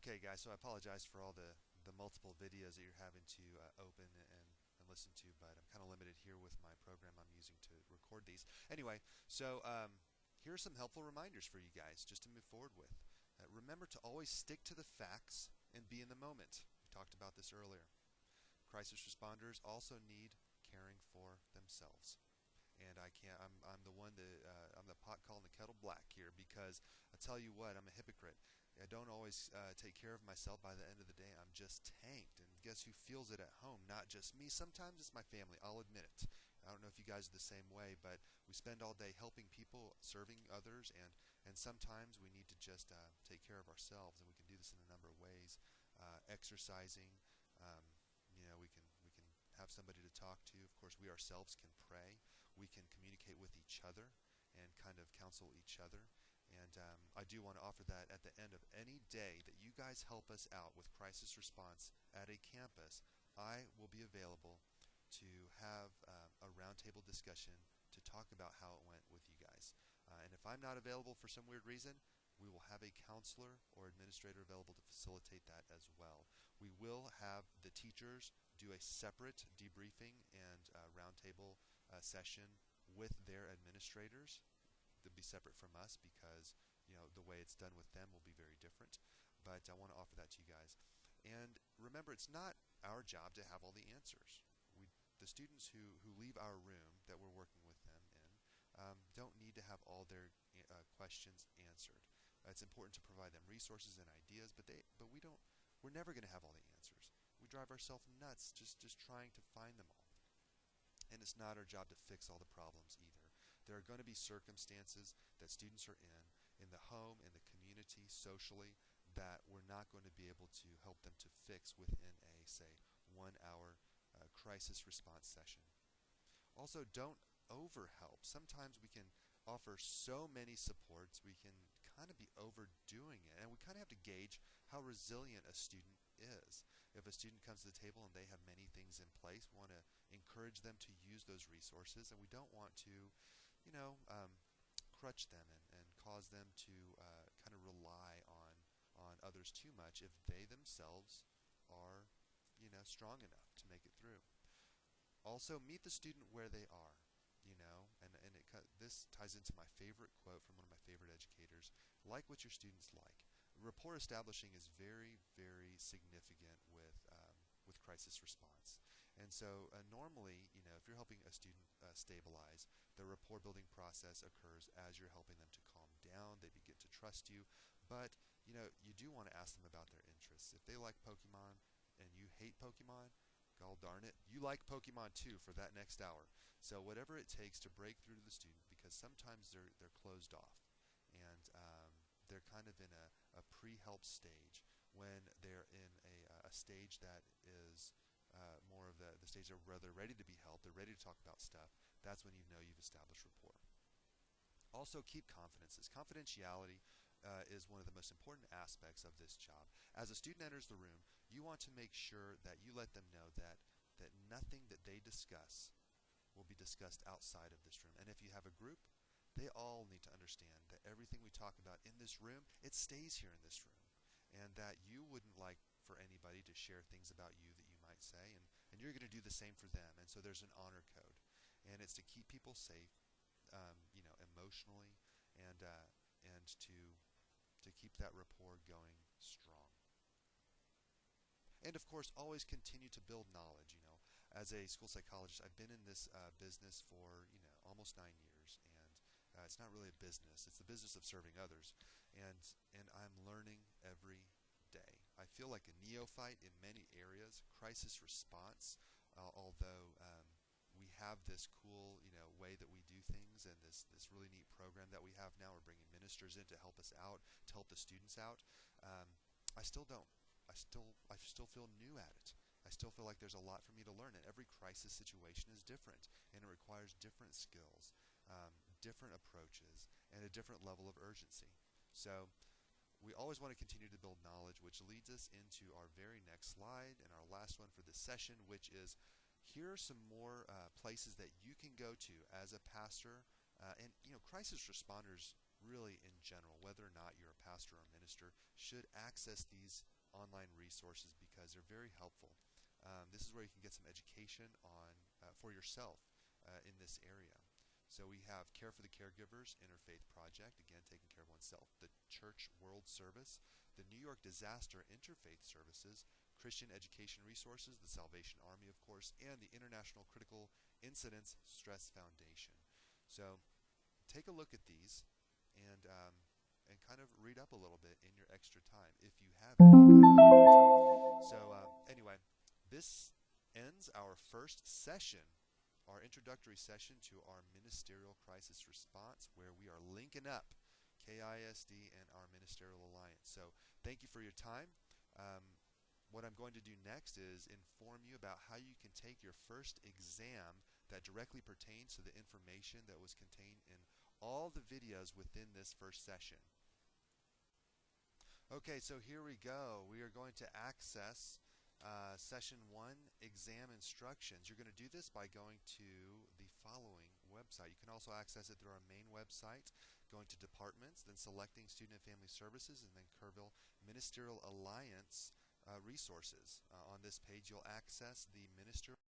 Okay, guys, so I apologize for all the multiple videos that you're having to open and listen to, but I'm kind of limited here with my program I'm using to record these. Anyway, here are some helpful reminders for you guys just to move forward with. Remember to always stick to the facts and be in the moment. We talked about this earlier. Crisis responders also need caring for themselves. And I'm the one that I'm the pot calling the kettle black here, because I tell you what, I'm a hypocrite. I don't always take care of myself. By the end of the day, I'm just tanked. And guess who feels it at home? Not just me. Sometimes it's my family. I'll admit it. I don't know if you guys are the same way, but we spend all day helping people, serving others, and sometimes we need to just take care of ourselves, and we can do this in a number of ways. Exercising, we can have somebody to talk to. Of course, we ourselves can pray. We can communicate with each other and kind of counsel each other. And I do want to offer that at the end of any day that you guys help us out with crisis response at a campus, I will be available to have a roundtable discussion to talk about how it went with you guys. And if I'm not available for some weird reason, we will have a counselor or administrator available to facilitate that as well. We will have the teachers do a separate debriefing and roundtable session with their administrators. They'll be separate from us because the way it's done with them will be very different. But I want to offer that to you guys. And remember, it's not our job to have all the answers. The students who leave our room that we're working with them in don't need to have all their questions answered. It's important to provide them resources and ideas, but we're never going to have all the answers. We drive ourselves nuts just trying to find them all. And it's not our job to fix all the problems either. There are going to be circumstances that students are in the home, in the community, socially, that we're not going to be able to help them to fix within a, say, 1 hour crisis response session. Also, don't overhelp. Sometimes we can offer so many supports, we can kind of be overdoing it, and we kind of have to gauge how resilient a student is. If a student comes to the table and they have many things in place, we want to encourage them to use those resources, and we don't want to, crutch them and cause them to kind of rely on others too much if they themselves are, strong enough to make it through. Also, meet the student where they are, this ties into my favorite quote from one of my favorite educators: like what your students like. Rapport establishing is very, very significant with crisis response. And so normally, if you're helping a student stabilize, the rapport building process occurs as you're helping them to calm down. They begin to trust you. But, you do want to ask them about their interests. If they like Pokemon and you hate Pokemon, God darn it, you like Pokemon too for that next hour. So whatever it takes to break through to the student, because sometimes they're closed off, and they're kind of in a pre-help stage. When they're in a stage that is more of the stage where they're ready to be helped, they're ready to talk about stuff, that's when you know you've established rapport. Also, keep confidences. Confidentiality is one of the most important aspects of this job. As a student enters the room, you want to make sure that you let them know that nothing that they discuss will be discussed outside of this room. And if you have a group, they all need to understand that everything we talk about in this room, it stays here in this room. And that you wouldn't like for anybody to share things about you that you might say, and you're going to do the same for them. And so there's an honor code. And it's to keep people safe, emotionally, and to keep that rapport going strong. And of course, always continue to build knowledge. As a school psychologist, I've been in this business for almost 9 years, and it's not really a business; it's the business of serving others. And I'm learning every day. I feel like a neophyte in many areas. Crisis response, although we have this cool, way that we do things, and this really neat program that we have now. We're bringing ministers in to help us out, to help the students out. I still don't. I still feel new at it. I still feel like there's a lot for me to learn, and every crisis situation is different, and it requires different skills, different approaches, and a different level of urgency. So we always want to continue to build knowledge, which leads us into our very next slide and our last one for this session, which is here are some more places that you can go to as a pastor. And crisis responders really in general, whether or not you're a pastor or a minister, should access these online resources because they're very helpful. This is where you can get some education on for yourself in this area. So we have Care for the Caregivers, Interfaith Project, again, taking care of oneself, the Church World Service, the New York Disaster Interfaith Services, Christian Education Resources, the Salvation Army, of course, and the International Critical Incidents Stress Foundation. So take a look at these and kind of read up a little bit in your extra time if you have any. So anyway, this ends our first session, our introductory session to our Ministerial Crisis Response, where we are linking up KISD and our Ministerial Alliance. So thank you for your time. What I'm going to do next is inform you about how you can take your first exam that directly pertains to the information that was contained in all the videos within this first session. Okay, so here we go. We are going to access Session 1 exam instructions. You're going to do this by going to the following website. You can also access it through our main website, going to Departments, then selecting Student and Family Services, and then Kerrville Ministerial Alliance resources. On this page, you'll access the Ministerial